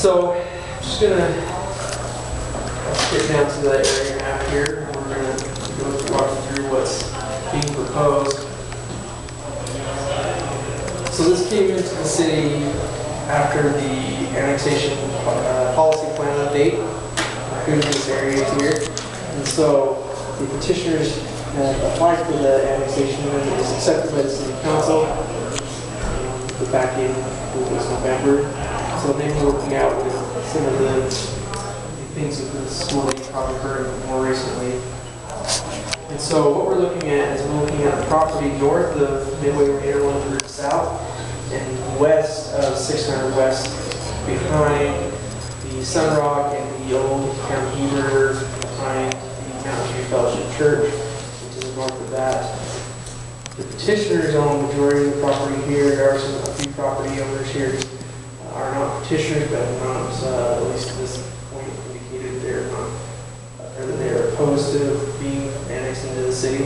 So, I'm just gonna get down to the area map here. We're gonna go walk through what's being proposed. So this came into the city after the annexation policy plan update. Included this area here, and so the petitioners applied for the annexation and it was accepted by the city council back in November. So they were working out with some of the things with the school that you probably heard of more recently. And so what we're looking at is we're looking at the property north of Midway Radar 100 South and west of 600 West, behind the Sun Rock and the old town Heber, behind the Mountain View Fellowship Church, which is north of that. The petitioners own the majority of the property here. There are a few property owners here are not petitioners, but not, at least at this point, indicated they're not, or that they're opposed to being annexed into the city.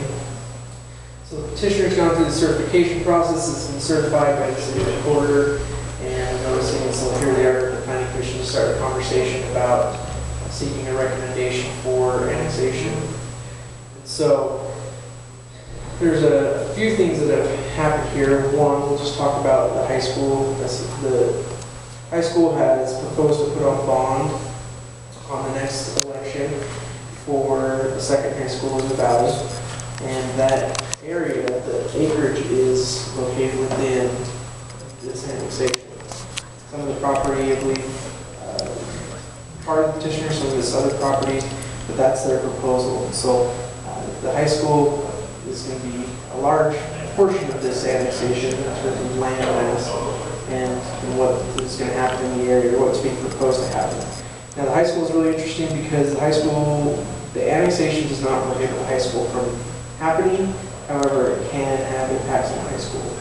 So the petitioner's gone through the certification process. It's been certified by the city recorder, and noticing, so here they are, the planning commission to start a conversation about seeking a recommendation for annexation. And so there's a few things that have happened here. One, we'll just talk about the high school. The high school has proposed to put on bond on the next election for the second high school in the valley. And that area, the acreage, is located within this annexation. Some of the property, I believe, part of the petitioner, some of this other property, but that's their proposal. So the high school is going to be a large portion of this annexation in terms of land mass and what is going to happen in the area, or what's being proposed to happen. Now the high school is really interesting because the high school, the annexation does not prohibit the high school from happening. However, it can have impacts on the high school.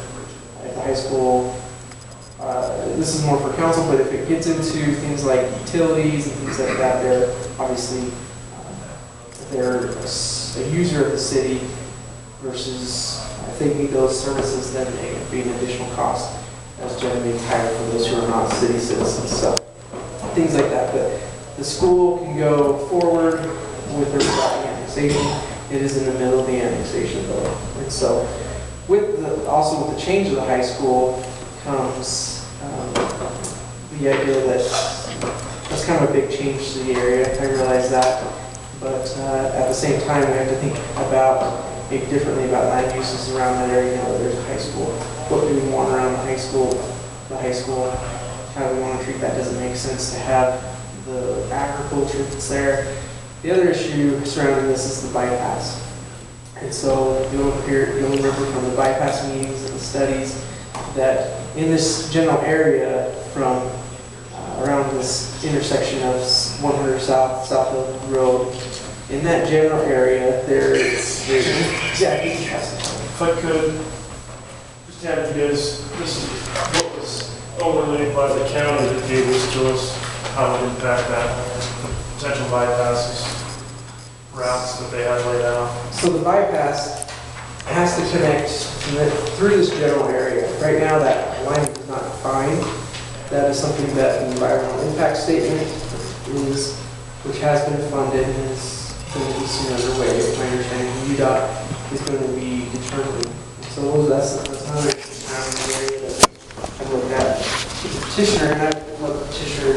If the high school, this is more for council, but if it gets into things like utilities and things like that, they're obviously, they're a user of the city versus if they need those services, then it would be an additional cost that's generally higher for those who are not city citizens. So things like that. But the school can go forward with or without the annexation. It is in the middle of the annexation though. And so with also with the change of the high school comes the idea that that's kind of a big change to the area. I realize that. But at the same time, we have to think about maybe differently about land uses around that area. You know, there's a high school. What do we want around the high school? How do we want to treat that? Does it make sense to have the agriculture that's there? The other issue surrounding this is the bypass. And so you'll remember from the bypass meetings and the studies that in this general area from around this intersection of 100 Southfield Road, in that general area, there's exactly. If I could just have you guys, this is what was overlaid by the county that gave this to us, how it would impact that, potential bypasses, routes that they have laid out. So the bypass has to connect through this general area. Right now, that line is not defined. That is something that the environmental impact statement is, which has been funded and is going to be soon underway. My understanding, UDOT is going to be determined. So that's another area that I looked at. The petitioner, and I let the petitioner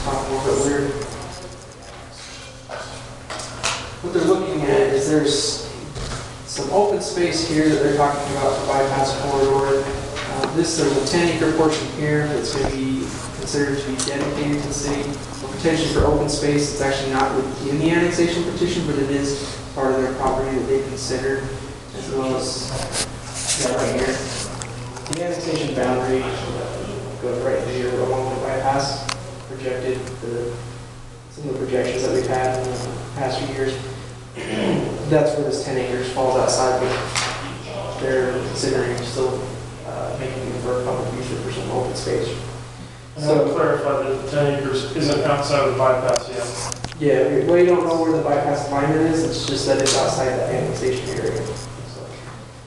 talk more, but what they're looking at is there's some open space here that they're talking about the bypass corridor. There's a 10-acre portion here that's going to be considered to be dedicated to the city. For potentially for open space, it's actually not within the annexation petition, but it is part of their property that they considered, as well as right here. The annexation boundary goes right here along the bypass. Projected some of the projections that we've had in the past few years. That's where this 10 acres falls outside, but they're considering still making it for a public use for some open space. And so to clarify that the 10 acres isn't outside of the bypass yet. Yeah, we don't know where the bypass alignment is. It's just that it's outside the annexation area. So.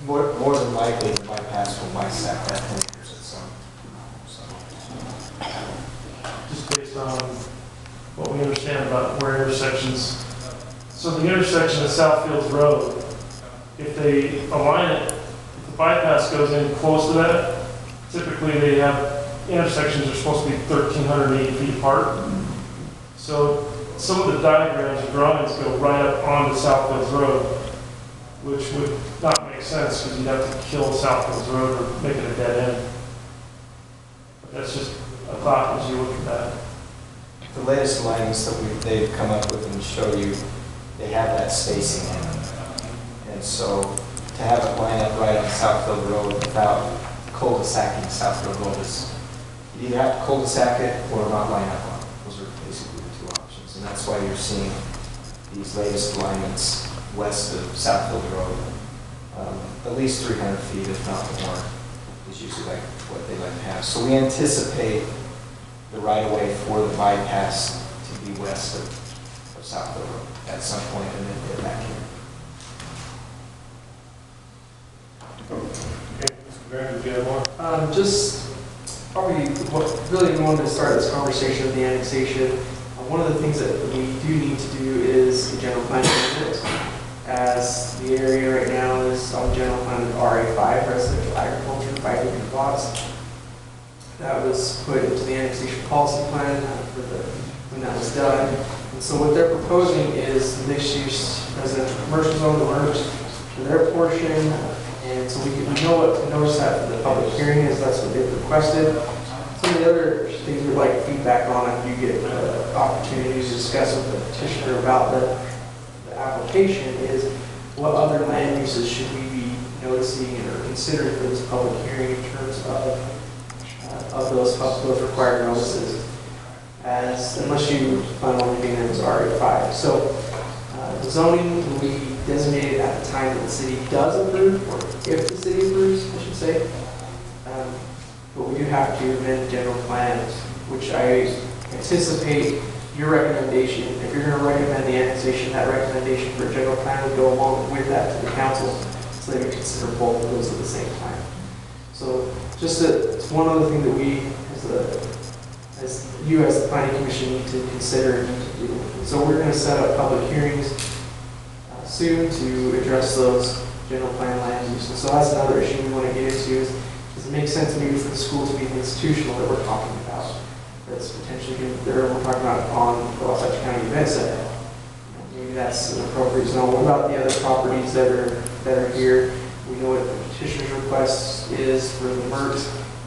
More than likely, the bypass will bisect that 10 acres at some. So. Just based on what we understand about where intersections. So the intersection of Southfields Road, if they align it, if the bypass goes in close to that, typically they have intersections are supposed to be 1,380 feet apart. So some of the diagrams or drawings go right up onto Southfields Road, which would not make sense because you'd have to kill Southfields Road or make it a dead end. But that's just a thought as you look at that. The latest alignments that they've come up with and show you, they have that spacing in them. And so to have it line up right on Southfield Road without cul-de-sacking Southfield Road is, you either have to cul-de-sac it or not line up on it. Those are basically the two options. And that's why you're seeing these latest alignments west of Southfield Road. At least 300 feet, if not more, is usually like what they like to have. So we anticipate the right-of-way for the bypass to be west of Southfield Road at some point, and then get back here. Okay, Mr. Barron, do you have more? Just probably what really wanted to start this conversation with the annexation. One of the things that we do need to do is the general plan amendment, as the area right now is on general plan of RA5, residential agriculture, 5 acre lots. That was put into the annexation policy plan when that was done. And so what they're proposing is mixed-use residential commercial zone to merge to their portion. And so we know what to notice that for the public hearing is that's what they've requested. Some of the other things we'd like feedback on if you get opportunities to discuss with the petitioner about the application is what other land uses should we be noticing or considering for this public hearing in terms of those required notices, as unless you plan on leaving them as RA5. So the zoning will be designated at the time that the city does approve, or if the city approves, I should say. But we do have to amend the general plan, which I anticipate your recommendation. If you're going to recommend the annexation, that recommendation for a general plan would go along with that to the council, so they would consider both of those at the same time. So just it's one other thing that we, as you as the planning commission, need to consider and need to do. So we're going to set up public hearings soon to address those general plan land uses. So that's another issue we want to get into is, does it make sense maybe for the school to be the institutional that we're talking about? That's potentially going to, we're talking about on the Wasatch County Event Center. Maybe that's an appropriate zone. What about the other properties that are here? We know what the petitioner's request is for the MERT.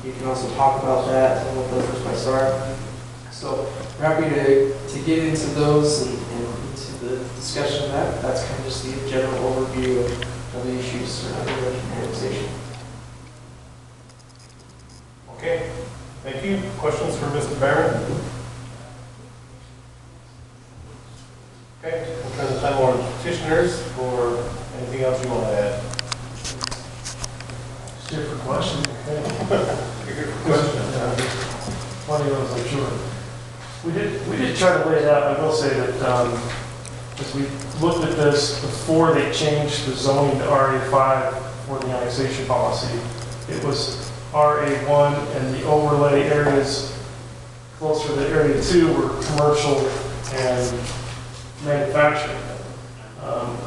You can also talk about that and what those requests are. So we're happy to get into those and into the discussion of that. That's kind of just the general overview of the issues surrounding the annexation. Okay, thank you. Questions for Mr. Barron? Okay, we'll turn the time over to petitioners for anything else you want to add. Here for questions. You're here for questions. Plenty of those, I'm sure. We did try to lay it out. I will say that as we looked at this before they changed the zoning to RA5 for the annexation policy, it was RA1, and the overlay areas closer to Area 2 were commercial and manufacturing.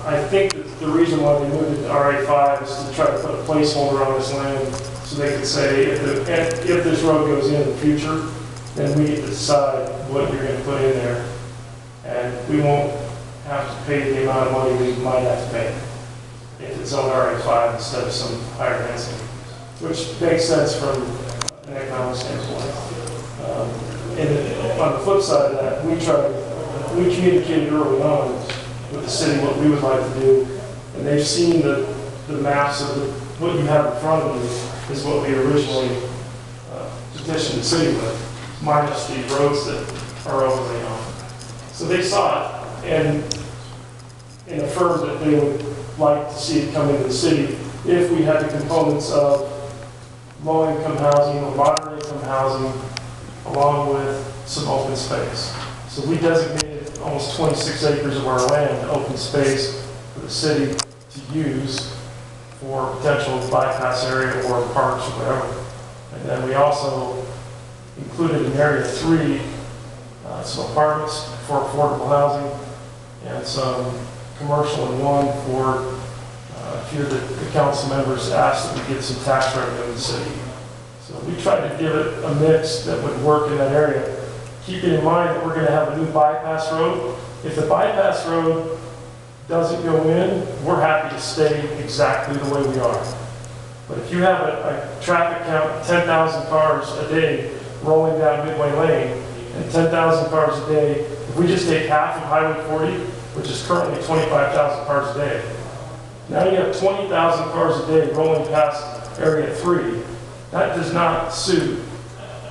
I think that the reason why they moved it to RA5 is to try to put a placeholder on this land so they could say if this road goes in the future, then we get to decide what you're going to put in there, and we won't have to pay the amount of money we might have to pay if it's on RA5 instead of some higher density, which makes sense from an economic standpoint. And on the flip side of that, we communicated early on with the city what we would like to do, and they've seen the maps of what you have in front of you is what we originally petitioned the city with, minus the roads that are overlaid on. So they saw it and affirmed that they would like to see it come into the city if we had the components of low-income housing or moderate-income housing along with some open space. So we designated almost 26 acres of our land open space for the city to use for potential bypass area or parks or whatever. And then we also included in Area 3 some apartments for affordable housing, and some commercial in one for a few of the council members asked that we get some tax revenue in the city. So we tried to give it a mix that would work in that area. Keeping in mind that we're going to have a new bypass road. If the bypass road doesn't go in, we're happy to stay exactly the way we are. But if you have a traffic count of 10,000 cars a day rolling down Midway Lane, and 10,000 cars a day, if we just take half of Highway 40, which is currently 25,000 cars a day, now you have 20,000 cars a day rolling past Area 3. That does not suit,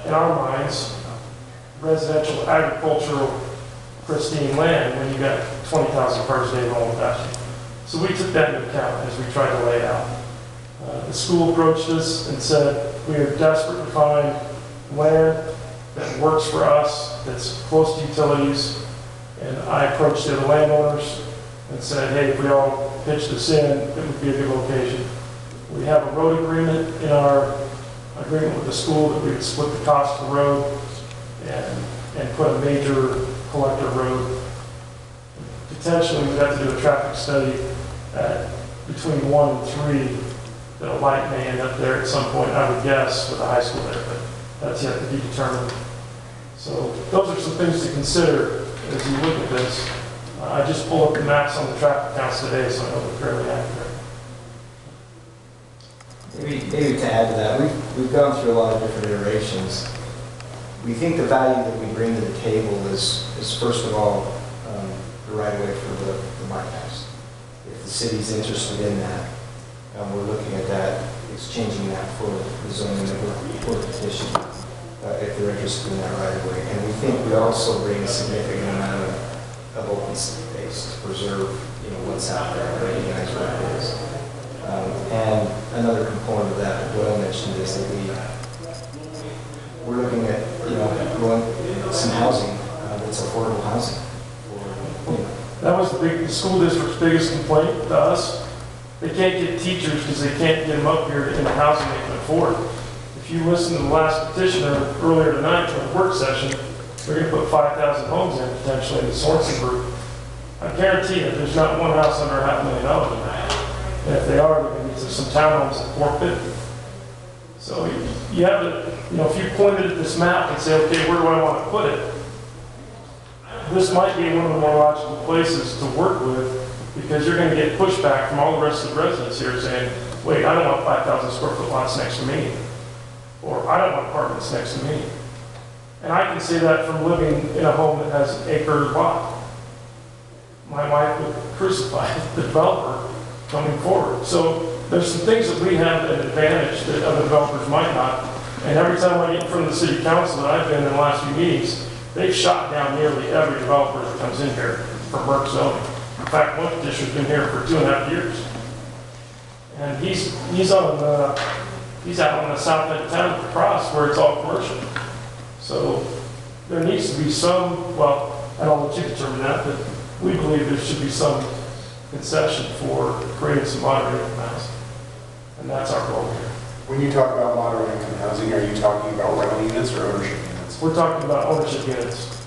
in our minds, residential, agricultural, pristine land when you got 20,000 cars a day rolling past you. So we took that into account as we tried to lay it out. The school approached us and said, we are desperate to find land that works for us, that's close to utilities. And I approached the other landowners and said, hey, if we all pitch this in, it would be a good location. We have a road agreement in our agreement with the school that we would split the cost of the road and put a major collector road. Potentially, we'd have to do a traffic study at between 1 and 3 that a light may end up there at some point, I would guess, with the high school there, but that's yet to be determined. So those are some things to consider as you look at this. I just pulled up the maps on the traffic counts today, so I know they're fairly accurate. Maybe to add to that, we've gone through a lot of different iterations. We think the value that we bring to the table is first of all, the right of way for the bypass. If the city's interested in that, we're looking at that, exchanging that for the zoning that we're petitioning, if they're interested in that right of way. And we think we also bring a significant amount of open space to preserve, what's out there, and recognize what it is. And another component of that, Doyle mentioned, is that we're looking at, growing some housing that's affordable housing. That was the school district's biggest complaint to us. They can't get teachers because they can't get them up here in the housing they can afford. If you listen to the last petitioner earlier tonight for the work session, they're going to put 5,000 homes in potentially in the Sorensen group. I guarantee you there's not one house under $500,000 in that. And if they are, they're going to get some townhomes at $450,000. So you have to, if you pointed at this map and say, okay, where do I want to put it? This might be one of the more logical places to work with, because you're going to get pushback from all the rest of the residents here saying, wait, I don't want 5,000 square foot lots next to me. Or I don't want apartments next to me. And I can say that from living in a home that has an acre lot. My wife would crucify the developer coming forward. So there's some things that we have an advantage that other developers might not. And every time I get in front of the city council that I've been in the last few meetings, they've shot down nearly every developer that comes in here for Merck zoning. In fact, one petitioner's been here for 2.5 years. And he's out on the south end of town across where it's all commercial. So there needs to be some, well, I don't let you determine that, but we believe there should be some concession for creating some moderate income housing. And that's our goal here. When you talk about moderate income housing, are you talking about rental units or ownership units? We're talking about ownership units.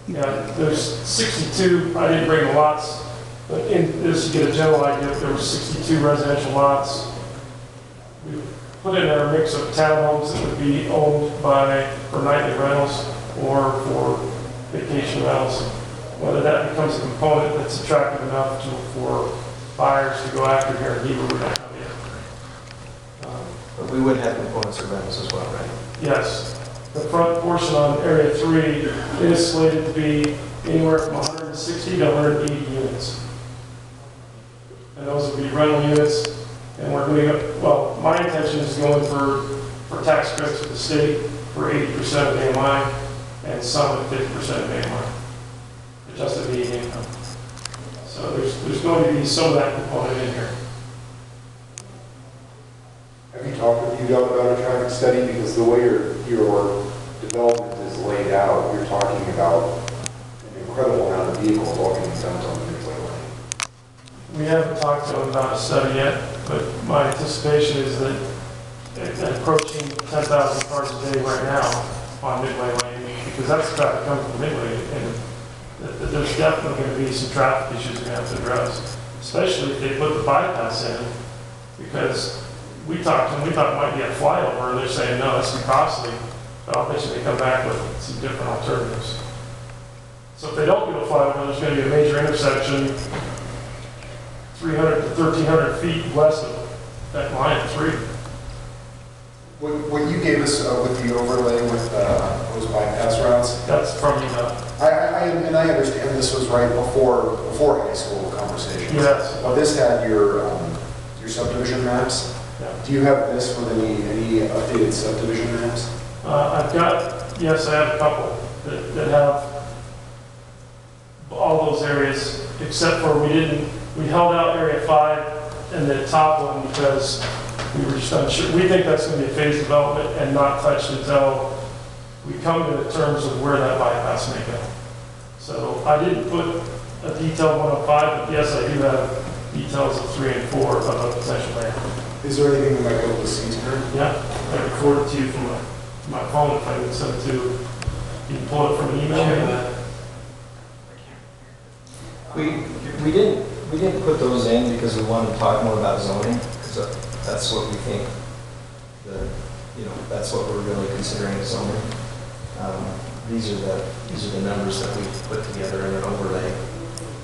Yeah, there's 62, I didn't bring the lots, but in this you get a general idea, there were 62 residential lots. We put in there a mix of townhomes that would be owned by, for nightly rentals or for vacation rentals. Whether that becomes a component that's attractive enough for buyers to go after here in Heber, we're not yet. But we would have components of rentals as well, right? Yes. The front portion on Area 3 is slated to be anywhere from 160 to 180 units. And those would be rental units. And we're doing it, well, my intention is going for tax credits with the state for 80% of AMI and some at 50% of AMI. Adjusted median income. So there's going to be some of that component in here. Have you talked with UDOT about a traffic study? Because the way your development is laid out, you're talking about an incredible amount of vehicles walking and dumped on the Midway Lane. We haven't talked to them about a study yet, but my anticipation is that approaching 10,000 cars a day right now on Midway Lane, because that's the traffic coming from anyway, and there's definitely going to be some traffic issues we're going to have to address, especially if they put the bypass in, because we thought it might be a flyover, and they're saying, no, that's too costly, but I'll bet you they come back with some different alternatives. So if they don't do a flyover, there's going to be a major intersection 300 to 1,300 feet west of that line of 3. What you gave us with the overlay with those bypass routes, That's from, and I understand this was right before high school conversation. yes. This had your subdivision maps. Yeah. Do you have this with any updated subdivision maps? Yes, I have a couple that have all those areas, except for we held out area 5 and the top one because we were just unsure. We think that's going to be a phased development and not touched until we come to the terms of where that bypass may go. So I didn't put a detailed one on 5, but yes, I do have details of 3 and 4 of a potential land. Is there anything we might be able to see tonight? Yeah, I recorded to you from my phone if I can send it to you. You can pull it from an email. We didn't put those in because we wanted to talk more about zoning, because that's what we think, that's what we're really considering as zoning. These are the numbers that we put together in an overlay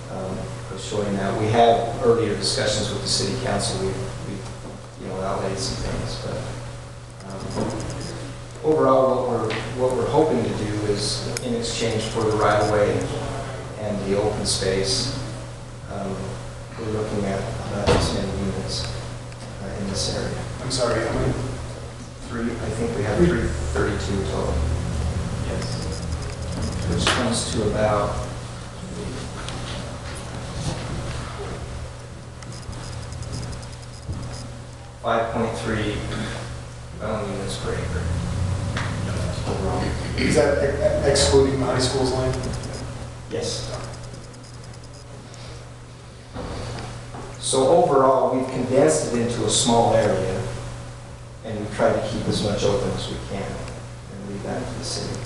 of showing that. We had earlier discussions with the city council. We outlaid some things, but overall, what we're hoping to do is, in exchange for the right of way and the open space, we're looking at about this many units in this area. I'm sorry, how many? I think we have 332 total. Yes. Which comes to about 5.3 dwelling units per acre. Overall. Is that excluding the high school's land? Yes. So overall, we've condensed it into a small area, and we've tried to keep as much open as we can and leave that to the city.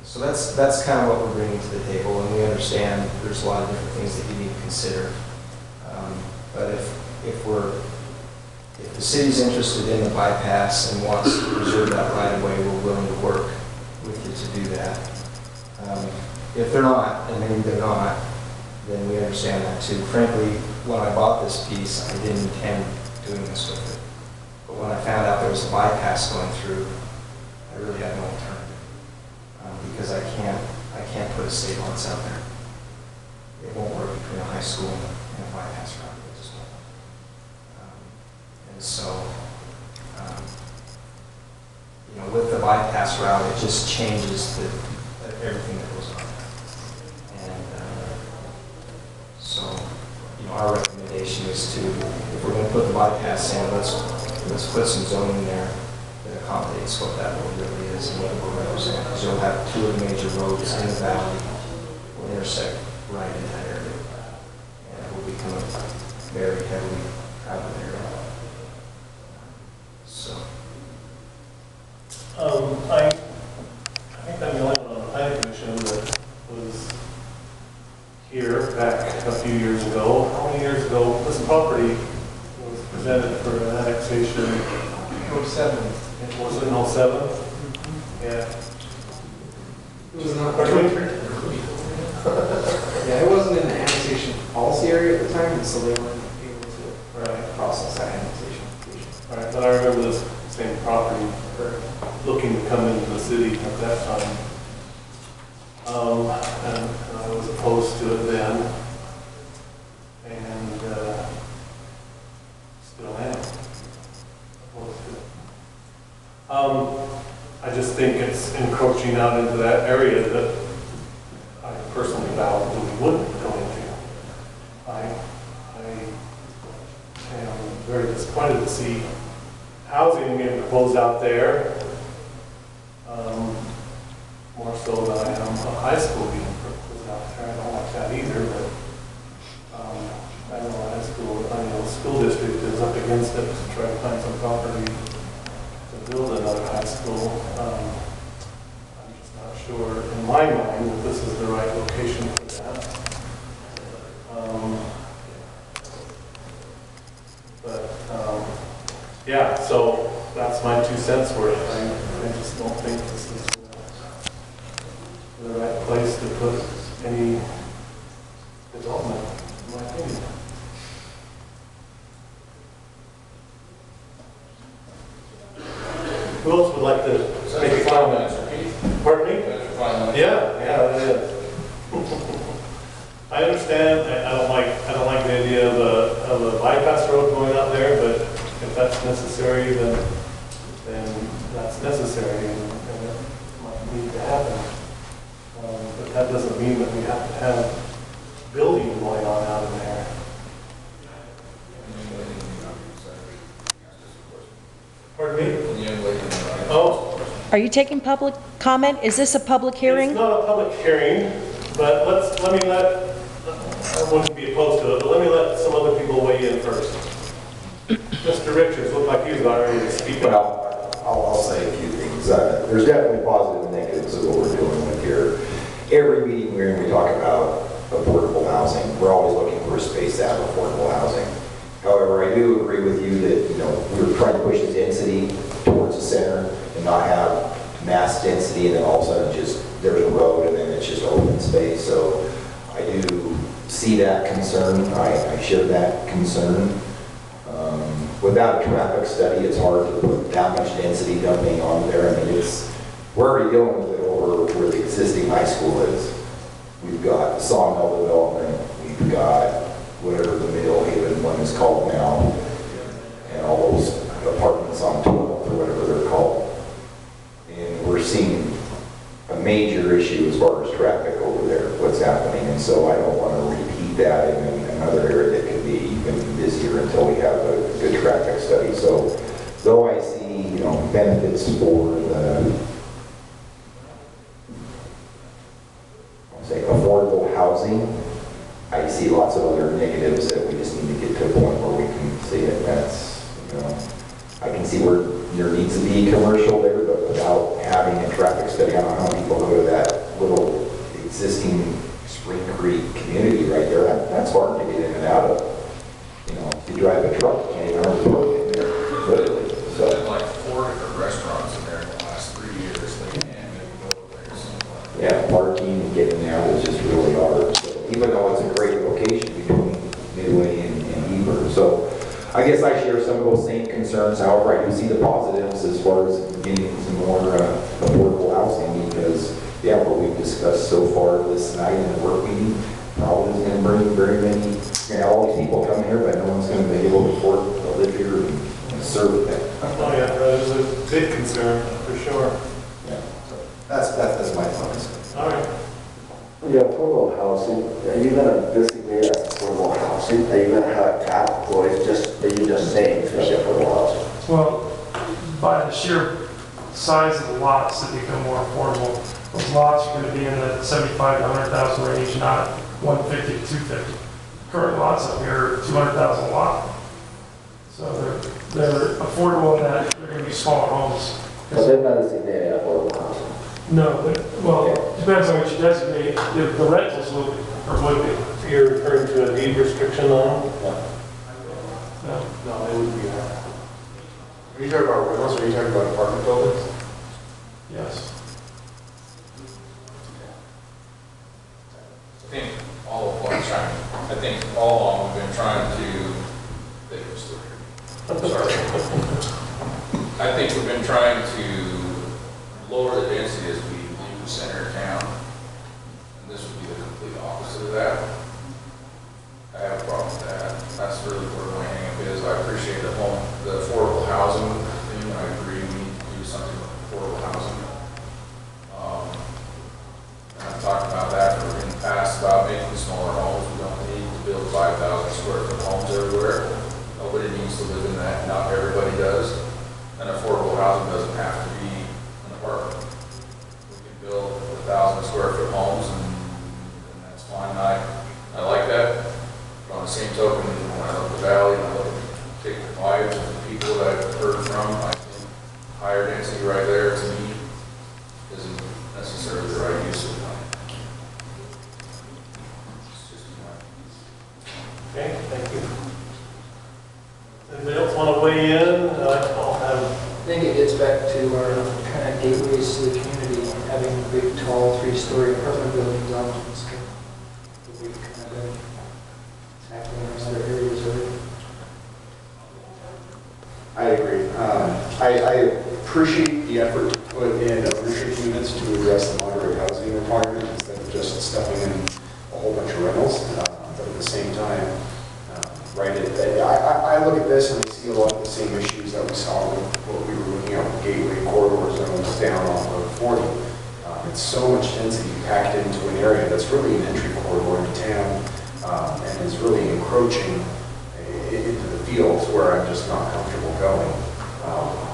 So that's kind of what we're bringing to the table, and we understand there's a lot of different things that you need to consider. But if the city's interested in the bypass and wants to preserve that right of way, we're willing to work with you to do that. If they're not, and maybe they're not, then we understand that too. Frankly, when I bought this piece, I didn't intend doing this with it. But when I found out there was a bypass going through, I really had no alternative. Because I can't put a state lines out there. It won't work between a high school and a bypass route. It just won't. And so, with the bypass route, it just changes everything that goes on. And so, our recommendation is to, if we're going to put the bypass in, let's put some zoning there that accommodates what that road really is and what we're representing. Because you'll have 2 of the major roads in the valley will intersect right in that area. And it will become a very heavily traveled area. So. I think I'm the only one on the planning commission that was here back a few years ago. How many years ago? This property was presented for an annexation. 07. Was it in 07? Yeah. It was not 23. Yeah, it wasn't in the annexation policy area at the time, and so they weren't able to process that annexation. Right, but I remember this same property looking to come into the city at that time. And I was opposed to it then, and still am opposed to it. I just think it's encroaching out into that area that I personally vowed that we wouldn't go into. I am very disappointed to see housing being proposed out there, more so than I am a high school being proposed out there. I don't like that either, but I know high school, school district is up against it to try to find some property to build another high school. sure in my mind that this is the right location for that. Yeah, so that's my 2 cents worth. I just don't think this is the right place to put any development, in my opinion. Who else would like to make a comment? Pardon me? Yeah, it is. I understand. I don't like the idea of a bypass road going out there, but if that's necessary, then that's necessary, and it might need to happen. But that doesn't mean that we have to have building going on out in there. Pardon me? Oh. Are you taking public comment? Is this a public hearing? It's not a public hearing, but I wouldn't be opposed to it, but let me let some other people weigh in first. Mr. Richards, looked like he was about ready to speak up. Well, I'll say a few things. There's definitely positive and negatives of what we're dealing with here. Every meeting we're in, we talk about affordable housing. We're always looking for a space to have affordable housing. However, I do agree with you that, we're trying to push the density towards the center and not have mass density, and then all of a sudden there's a road and then it's just open space. So I do see that concern. I share that concern. Without a traffic study, it's hard to put that much density dumping on there. I mean, we're already dealing with it over where the existing high school is. We've got the sawmill development, we've got whatever the middle Heber one is called now, and all those apartments on 12th or whatever they're called. And we're seeing a major issue as far as traffic over there, what's happening. And so I don't want to repeat that in another area that could be even busier until we have a good traffic study. So though I see, benefits for the affordable housing, I see lots of other negatives that we just need to get to a point where we can see it. That's, I can see where there needs to be commercial there, but without having a traffic study, I don't know how people go to that little existing Spring Creek community right there. That's hard to get in and out of. If you drive a truck, you can't even hardly park in there, literally. So, There's like 4 different restaurants in there in the last 3 years. They can't make go there. So yeah, parking and getting out is just really hard. So even though it's a great location between Midway and Heber. So I guess I share some of those same concerns. However, I do see the positives as far as getting some more affordable housing, because, what we've discussed so far this night in the work meeting probably isn't going to bring very many, all these people come here, but no one's going to be able to afford to live here and serve it. Oh yeah, that is a big concern, for sure. Yeah, so that's my thoughts. All right. Yeah, affordable housing, are you gonna designate as affordable housing? Are you gonna have a cap, or are you just saying it's gonna be affordable housing? Well, by the sheer size of the lots that become more affordable, those lots are going to be in the 75 to 100,000 range, not 150 to 250. Current lots up here are 200,000 a lot. So they're affordable in that they're going to be smaller homes. But they're not designated affordable housing. No, well, depends on what you designate. The rentals will be, or would be. You're referring to a deed restriction on? No. No, they wouldn't be that. Are you talking about rentals, or are you talking about apartment buildings? Yes. I think all of what's trying, I think all along we've been trying to, sorry. I think we've been trying to lower the density as we leave the center of town. And this would be the complete opposite of that. I have a problem with that. That's really where my hang up is. I appreciate the affordable housing thing. I agree we need to do something with affordable housing. And I've talked about that in the past about making smaller homes. We don't need to build 5,000 square foot homes everywhere. Nobody needs to live in that. Not everybody does. And affordable housing doesn't have to be an apartment. We can build 1,000 square foot homes, and that's fine. I like that. But on the same token, when I look at the valley and I look at take the vibes of the people that I've heard from, I think higher density right there to me isn't necessarily necessarily the right use of the money. It's just my Okay, thank you. Anybody else want to weigh in? I'll have, I think it gets back to our kind of gateways to the community, having big, tall, three-story apartment buildings on them. So we've kind of been tackling those other areas already. I agree. I appreciate the effort to put in ownership units to address the moderate housing requirement instead of just stuffing in a whole bunch of rentals. But at the same time, right, I look at this and I see a lot of the same issues that we saw with what we were looking at with gateway corridor zones down off of 40. It's so much density packed into an area that's really an entry corridor into town and is really encroaching into the fields where I'm just not comfortable going.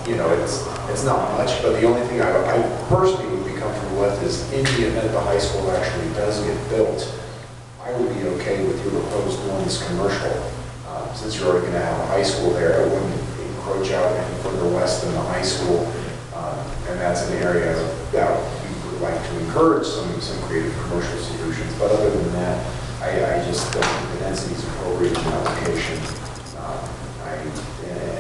You know, it's not much, but the only thing I personally would be comfortable with is in the event the high school actually does get built, I would be okay with your proposed one as commercial. Since you're already going to have a high school there, it wouldn't encroach out any further west than the high school. And that's an area that we would like to encourage some creative commercial solutions. But other than that, I just don't think the density is appropriate in that location.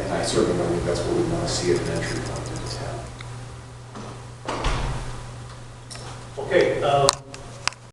And I certainly don't think that's what we want to see at an entry point into town. okay,